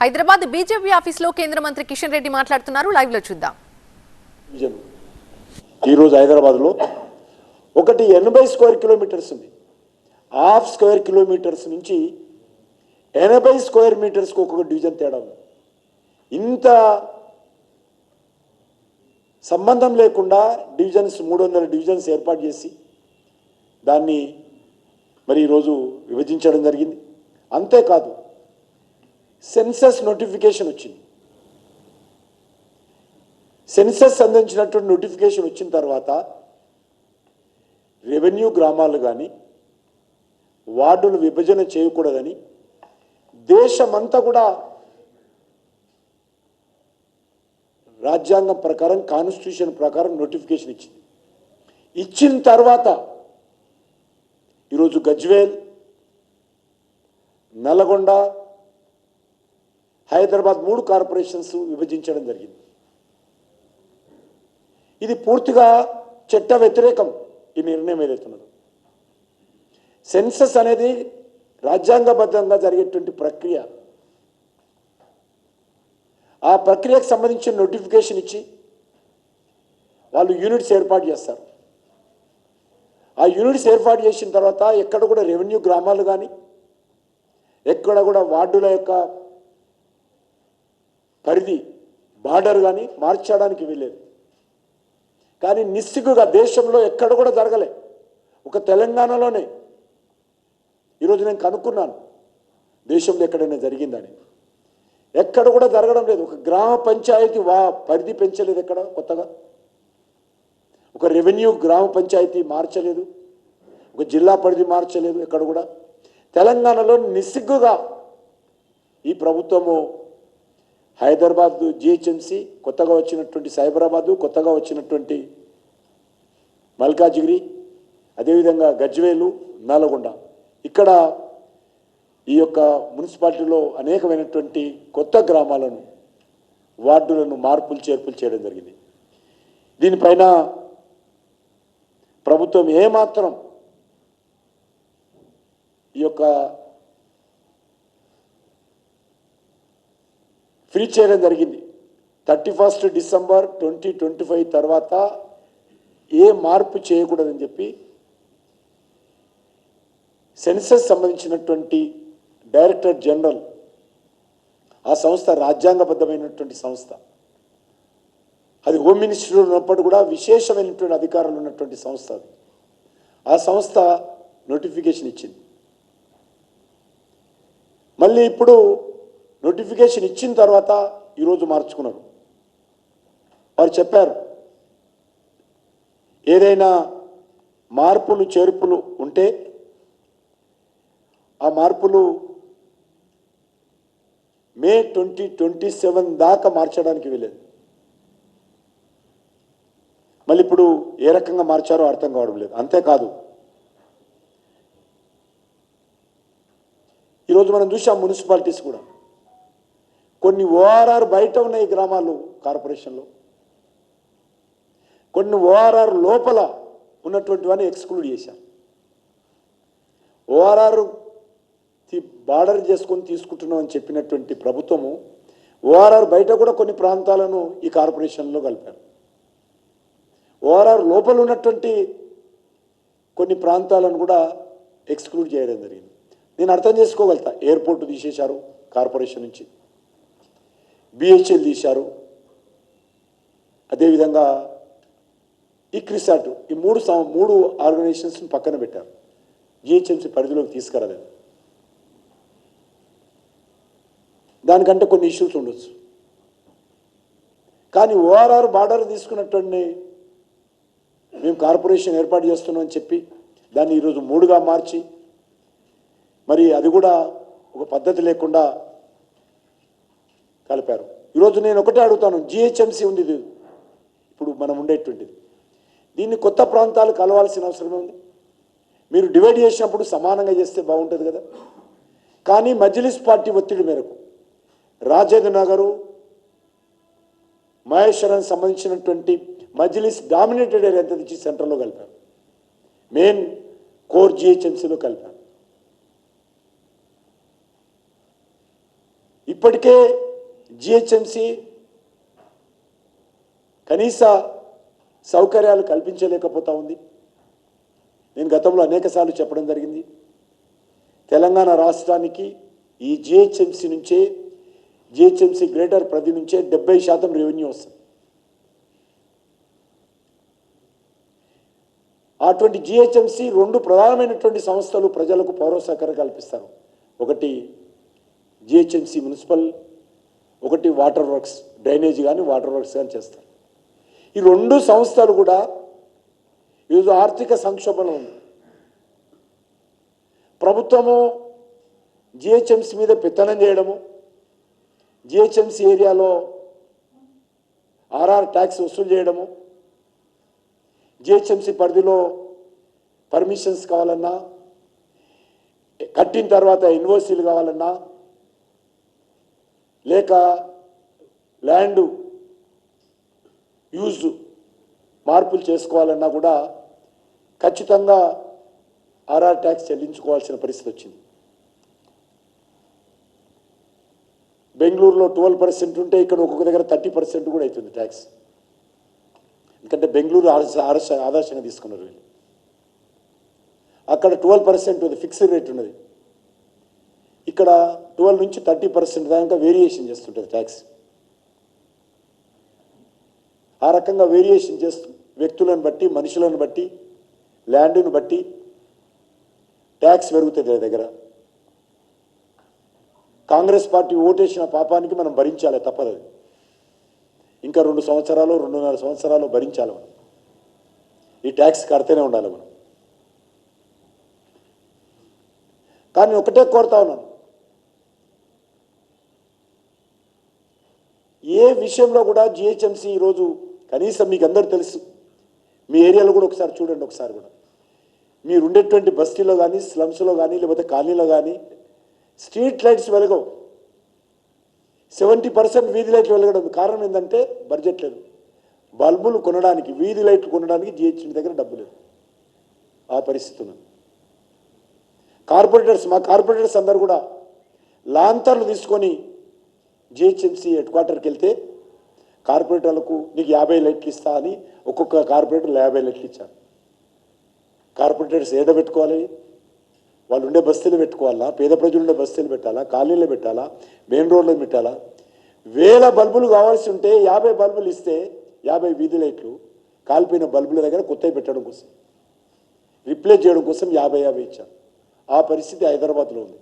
Hyderabad BJP ఆఫీసులో కేంద్ర మంత్రి కిషన్ రెడ్డి మాట్లాడుతున్నారు. లైవ్ లో చూద్దాం. ఈ రోజు హైదరాబాద్ లో ఒకటి 80 స్క్వేర్ కిలోమీటర్స్ ఉంది. హాఫ్ స్క్వేర్ కిలోమీటర్స్ నుంచి 80 స్క్వేర్ మీటర్స్కి ఒక్కొక్క డివిజన్ తేడా ఉంది. ఇంత సంబంధం లేకుండా డివిజన్స్ 300 డివిజన్స్ ఏర్పాటు చేసి దాన్ని మరి ఈరోజు విభజించడం జరిగింది. అంతేకాదు సెన్సస్ నోటిఫికేషన్ వచ్చింది. సెన్సస్ అందించినటువంటి నోటిఫికేషన్ వచ్చిన తర్వాత రెవెన్యూ గ్రామాలు కానీ వార్డులు విభజన చేయకూడదని దేశమంతా కూడా రాజ్యాంగం ప్రకారం కాన్స్టిట్యూషన్ ప్రకారం నోటిఫికేషన్ ఇచ్చింది. ఇచ్చిన తర్వాత ఈరోజు గజ్వేల్, నల్గొండ, హైదరాబాద్ 3 కార్పొరేషన్స్ విభజించడం జరిగింది. ఇది పూర్తిగా చట్ట వ్యతిరేకం. ఈ నిర్ణయం ఏదైతున్నదో సెన్సస్ అనేది రాజ్యాంగబద్ధంగా జరిగేటువంటి ప్రక్రియ. ఆ ప్రక్రియకు సంబంధించిన నోటిఫికేషన్ ఇచ్చి వాళ్ళు యూనిట్స్ ఏర్పాటు చేస్తారు. ఆ యూనిట్స్ ఏర్పాటు చేసిన తర్వాత ఎక్కడ కూడా రెవెన్యూ గ్రామాలు కానీ ఎక్కడ కూడా వార్డుల యొక్క పరిధి బార్డర్ కానీ మార్చడానికి వీలేదు. కానీ నిస్సిగ్గుగా దేశంలో ఎక్కడ కూడా జరగలే. ఒక తెలంగాణలోనే ఈరోజు నేను కనుక్కున్నాను దేశంలో ఎక్కడైనా జరిగిందని. ఎక్కడ కూడా జరగడం లేదు. ఒక గ్రామ పంచాయతీ పరిధి పెంచలేదు, ఎక్కడ కొత్తగా ఒక రెవెన్యూ గ్రామ పంచాయతీ మార్చలేదు, ఒక జిల్లా పరిధి మార్చలేదు. ఎక్కడ కూడా తెలంగాణలో నిస్సిగ్గుగా ఈ ప్రభుత్వము హైదరాబాద్ జిహెచ్ఎంసి, కొత్తగా వచ్చినటువంటి సైబరాబాదు, కొత్తగా వచ్చినటువంటి మల్కాజిగిరి, అదేవిధంగా గజ్వేలు, నల్గొండ, ఇక్కడ ఈ యొక్క మున్సిపాలిటీలో అనేకమైనటువంటి కొత్త గ్రామాలను వార్డులను మార్పులు చేర్పులు చేయడం జరిగింది. దీనిపైన ప్రభుత్వం ఏమాత్రం ఈ యొక్క ఫ్రీ చేయడం జరిగింది. 31 డిసెంబర్ 2025 తర్వాత ఏ మార్పు చేయకూడదని చెప్పి సెన్సస్ సంబంధించినటువంటి డైరెక్టర్ జనరల్, ఆ సంస్థ రాజ్యాంగబద్ధమైనటువంటి సంస్థ, అది హోమ్ మినిస్టర్ ఉన్నప్పుడు కూడా విశేషమైనటువంటి అధికారులు ఉన్నటువంటి సంస్థ అది. ఆ సంస్థ నోటిఫికేషన్ ఇచ్చింది. మళ్ళీ ఇప్పుడు నోటిఫికేషన్ ఇచ్చిన తర్వాత ఈరోజు మార్చుకున్నారు. వారు చెప్పారు ఏదైనా మార్పులు చేర్పులు ఉంటే ఆ మార్పులు మే 2027 దాకా మార్చడానికి వీలేదు. మళ్ళీ ఇప్పుడు ఏ రకంగా మార్చారో అర్థం కావడం లేదు. అంతేకాదు ఈరోజు మనం చూసాం మున్సిపాలిటీస్ కూడా కొన్ని ఓఆర్ఆర్ బయట ఉన్నాయి గ్రామాలు కార్పొరేషన్లో, కొన్ని ఓఆర్ఆర్ లోపల ఉన్నటువంటి వాడిని ఎక్స్క్లూడ్ చేశారు. ఓఆర్ఆర్ బార్డర్ చేసుకొని తీసుకుంటున్నాం అని చెప్పినటువంటి ప్రభుత్వము ఓఆర్ఆర్ బయట కూడా కొన్ని ప్రాంతాలను ఈ కార్పొరేషన్లో కలిపారు. ఓఆర్ఆర్ లోపల ఉన్నటువంటి కొన్ని ప్రాంతాలను కూడా ఎక్స్క్లూడ్ చేయడం జరిగింది. నేను అర్థం చేసుకోగలుగుతా. ఎయిర్పోర్ట్ తీసేశారు కార్పొరేషన్ నుంచి, బిహెచ్ఎల్ తీశారు, అదేవిధంగా ఇక్రిసాట్, ఈ మూడు ఆర్గనైజేషన్స్ని పక్కన పెట్టారు. జిహెచ్ఎంసీ పరిధిలోకి తీసుకురాలేదు. దానికంటే కొన్ని ఇష్యూస్ ఉండొచ్చు. కానీ ఓఆర్ఆర్ బార్డర్ తీసుకున్నటువంటి మేము కార్పొరేషన్ ఏర్పాటు చేస్తున్నాం అని చెప్పి దాన్ని ఈరోజు 3గా మార్చి మరి అది కూడా ఒక పద్ధతి లేకుండా కలిపారు. ఈరోజు నేను ఒకటే అడుగుతాను, జిహెచ్ఎంసీ ఉంది ఇది ఇప్పుడు మనం ఉండేటువంటిది, దీన్ని కొత్త ప్రాంతాలు కలవాల్సిన అవసరమే ఉంది. మీరు డివైడ్ చేసినప్పుడు సమానంగా చేస్తే బాగుంటుంది కదా. కానీ మజ్లిస్ పార్టీ ఒత్తిడి మేరకు రాజేంద్ర నగరు, మహేశ్వరం సంబంధించినటువంటి మజ్లిస్ డామినేటెడ్ ఏరియా అంతా తెచ్చి సెంటర్లో కలిపారు, మెయిన్ కోర్ జిహెచ్ఎంసీలో కలిపారు. ఇప్పటికే జిహెచ్ఎంసి కనీస సౌకర్యాలు కల్పించలేకపోతా ఉంది. నేను గతంలో అనేకసార్లు చెప్పడం జరిగింది, తెలంగాణ రాష్ట్రానికి ఈ జిహెచ్ఎంసి గ్రేటర్ పరిధి నుంచే 70% రెవెన్యూ వస్తుంది. అటువంటి జిహెచ్ఎంసి 2 ప్రధానమైనటువంటి సంస్థలు ప్రజలకు పౌర సహకారం కల్పిస్తారు. ఒకటి జిహెచ్ఎంసి మున్సిపల్, ఒకటి వాటర్ వర్క్స్, డ్రైనేజ్ కానీ వాటర్ వర్క్స్ కానీ చేస్తారు. ఈ 2 సంస్థలు కూడా ఈరోజు ఆర్థిక సంక్షోభంలో ఉంది. ప్రభుత్వము జిహెచ్ఎంసి మీద పెత్తనం చేయడము, జిహెచ్ఎంసి ఏరియాలో ఆర్ఆర్ ట్యాక్స్ వసూలు చేయడము, జిహెచ్ఎంసి పరిధిలో పర్మిషన్స్ కావాలన్నా, కట్టిన తర్వాత ఇన్వోయిస్లు కావాలన్నా, లేక ల్యాండ్ యూజ్ మార్పులు చేసుకోవాలన్నా కూడా ఖచ్చితంగా ఆర్ఆర్ ట్యాక్స్ చెల్లించుకోవాల్సిన పరిస్థితి వచ్చింది. బెంగళూరులో 12% ఉంటే ఇక్కడ ఒక్కొక్క దగ్గర 30% కూడా అవుతుంది ట్యాక్స్. ఎందుకంటే బెంగళూరు ఆదర్శంగా తీసుకున్నారు వీళ్ళు. అక్కడ 12% ఉంది, ఫిక్స్డ్ రేట్ ఉన్నది. ఇక్కడ 12 నుంచి 30% దాకా వేరియేషన్ చేస్తుంటుంది ట్యాక్స్. ఆ రకంగా వేరియేషన్ చేస్తూ వ్యక్తులను బట్టి, మనుషులను బట్టి, ల్యాండ్ను బట్టి ట్యాక్స్ పెరుగుతుంది దగ్గర. కాంగ్రెస్ పార్టీ ఓటేసిన పాపానికి మనం భరించాలి, తప్పదు. ఇంకా 2 సంవత్సరాలు 2.5 సంవత్సరాలు భరించాలి మనం. ఈ ట్యాక్స్ కడితేనే ఉండాలి మనం. కానీ ఒకటే కోరుతా ఉన్నాను, ఏ విషయంలో కూడా జిహెచ్ఎంసి ఈరోజు కనీసం మీకు అందరూ తెలుసు, మీ ఏరియాలో కూడా ఒకసారి చూడండి, ఒకసారి కూడా మీరు ఉండేటువంటి బస్తీలో కానీ, స్లమ్స్లో కానీ, లేకపోతే కాలనీలో కానీ స్ట్రీట్ లైట్స్ వెలగవు. 70% వీధి లైట్లు వెలగడం కారణం ఏంటంటే బడ్జెట్ లేదు. బల్బులు కొనడానికి, వీధి లైట్లు కొనడానికి జిహెచ్ఎంసి దగ్గర డబ్బు లేదు. ఆ పరిస్థితి ఉన్నది. మా కార్పొరేటర్స్ అందరు కూడా లాంతర్లు తీసుకొని జిహెచ్ఎంసి హెడ్ క్వార్టర్కి వెళ్తే కార్పొరేటర్లకు నీకు 50 లైట్లు ఇస్తా అని ఒక్కొక్క కార్పొరేటర్ 50 లైట్లు ఇచ్చారు. కార్పొరేటర్స్ ఏడ పెట్టుకోవాలి? వాళ్ళు ఉండే బస్తీలు పెట్టుకోవాలా, పేద ప్రజలు ఉండే బస్తీలు పెట్టాలా, కాలనీలో పెట్టాలా, మెయిన్ రోడ్లో పెట్టాలా? 1000 బల్బులు కావాల్సి ఉంటే 50 బల్బులు ఇస్తే 50 వీధి లైట్లు కాలిపోయిన బల్బుల దగ్గర కొత్తవి పెట్టడం కోసం, రిప్లేస్ చేయడం కోసం 50 ఇచ్చారు. ఆ పరిస్థితి హైదరాబాద్లో ఉంది.